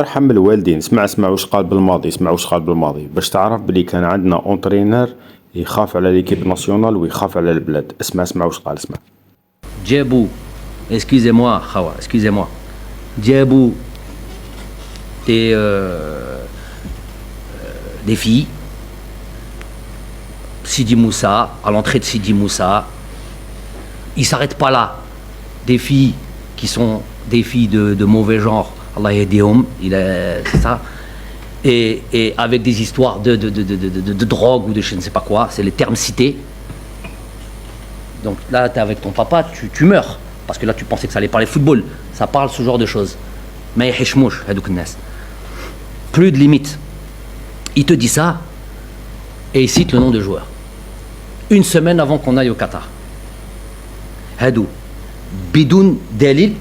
ارحم الوالدين. اسمع واش قال بالماضي، اسمع واش قال بالماضي باش تعرف بلي كان عندنا اونترينر يخاف على ليكيب ناسيونال ويخاف على البلاد. اسمع واش قال. اسمع. جابوا excusez-moi خوا excusez-moi جابوا des filles Sidi Moussa, à l'entrée de Sidi Moussa, il s'arrête pas là. Des filles qui sont des filles de mauvais genre, Allah yadihum, c'est ça, et avec des histoires de drogue ou de je ne sais pas quoi, c'est les termes cités. Donc là, tu es avec ton papa, tu meurs. Parce que là, tu pensais que ça allait parler football. Ça parle ce genre de choses. Mais plus de limite. Il te dit ça, et il cite le nom de joueur. Une semaine avant qu'on aille au Qatar. Hadou. Bidoun Dalil.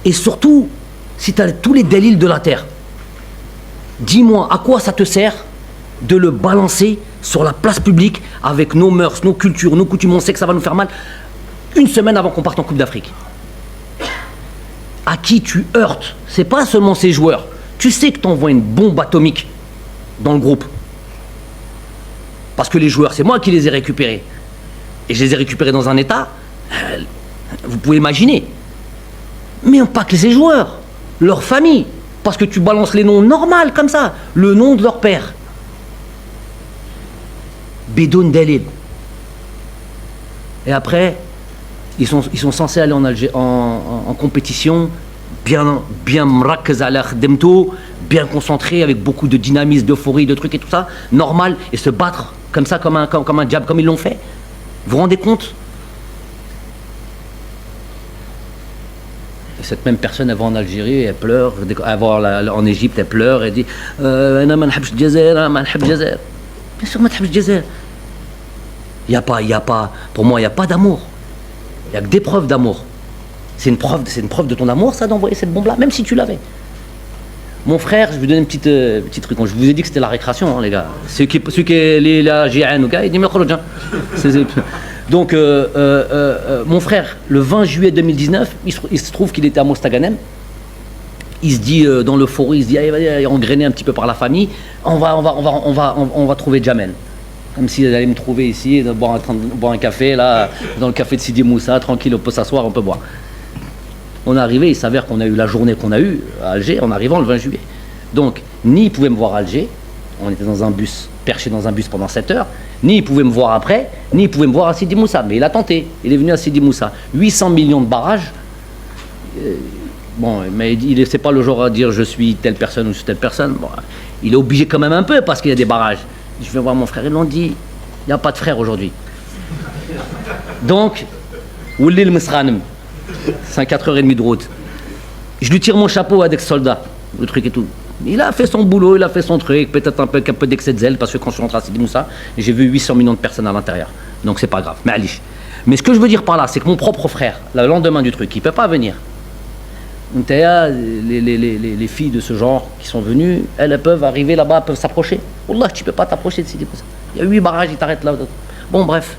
Et surtout, si tu as tous les Dalils de la terre, dis-moi, à quoi ça te sert de le balancer sur la place publique avec nos mœurs, nos cultures, nos coutumes, on sait que ça va nous faire mal, une semaine avant qu'on parte en Coupe d'Afrique. À qui tu heurtes? C'est pas seulement ces joueurs. Tu sais que tu envoies une bombe atomique dans le groupe. Parce que les joueurs, c'est moi qui les ai récupérés. Et je les ai récupérés dans un état, vous pouvez imaginer. Mais pas que ces joueurs, leur famille. Parce que tu balances les noms normaux comme ça, le nom de leur père. Bidoun Dalil. Et après, ils sont censés aller en Algérie, en compétition, bien mrakkez ala khedemto, bien concentré, avec beaucoup de dynamisme, d'euphorie, de trucs et tout ça, normal, et se battre comme ça, comme un diable, comme ils l'ont fait. Vous vous rendez compte? Et cette même personne, elle va en Algérie, elle pleure, elle va en Égypte, elle pleure, elle dit Ana ma nhabch Djazair, ma nhabch Djazair. Bien sûr, ma nhabch Djazair. Il y a pas, pour moi, il n'y a pas d'amour. Il n'y a que des preuves d'amour. C'est une preuve de ton amour, ça, d'envoyer cette bombe-là, même si tu l'avais. Mon frère, je vais vous donner une petite truc. Je vous ai dit que c'était la récréation, hein, les gars. Ceux qui est là, GN, il dit donc, mon frère, le 20 juillet 2019, il se trouve qu'il était à Mostaganem. Il se dit, dans l'euphorie, il se dit, allez, engrainé un petit peu par la famille, on va trouver Jamel. Comme s'ils allaient me trouver ici, boire un café, là, dans le café de Sidi Moussa, tranquille, on peut s'asseoir, on peut boire. On est arrivé, il s'avère qu'on a eu la journée qu'on a eue à Alger, en arrivant le 20 juillet. Donc, ni il pouvait me voir à Alger, on était dans un bus, perché dans un bus pendant 7 heures, ni il pouvait me voir après, ni il pouvait me voir à Sidi Moussa. Mais il a tenté, il est venu à Sidi Moussa. 800 millions de barrages. Bon, mais c'est pas le genre à dire je suis telle personne ou je suis telle personne. Bon, il est obligé quand même un peu parce qu'il y a des barrages. Je vais voir mon frère, ils l'ont dit, il n'y a pas de frère aujourd'hui. Donc, Oulil Mesranem, c'est 4h30 de route. Je lui tire mon chapeau avec ce soldat, le truc et tout. Il a fait son boulot, il a fait son truc, peut-être un peu d'excès de zèle, parce que quand je suis rentré à Sidi Moussa, j'ai vu 800 millions de personnes à l'intérieur. Donc c'est pas grave, mais ce que je veux dire par là, c'est que mon propre frère, le lendemain du truc, il ne peut pas venir. Les filles de ce genre qui sont venues, elles peuvent arriver là-bas, peuvent s'approcher. Wallah, tu ne peux pas t'approcher de Sidi Moussa. Il y a 8 barrages, ils t'arrêtent là. Bon, bref.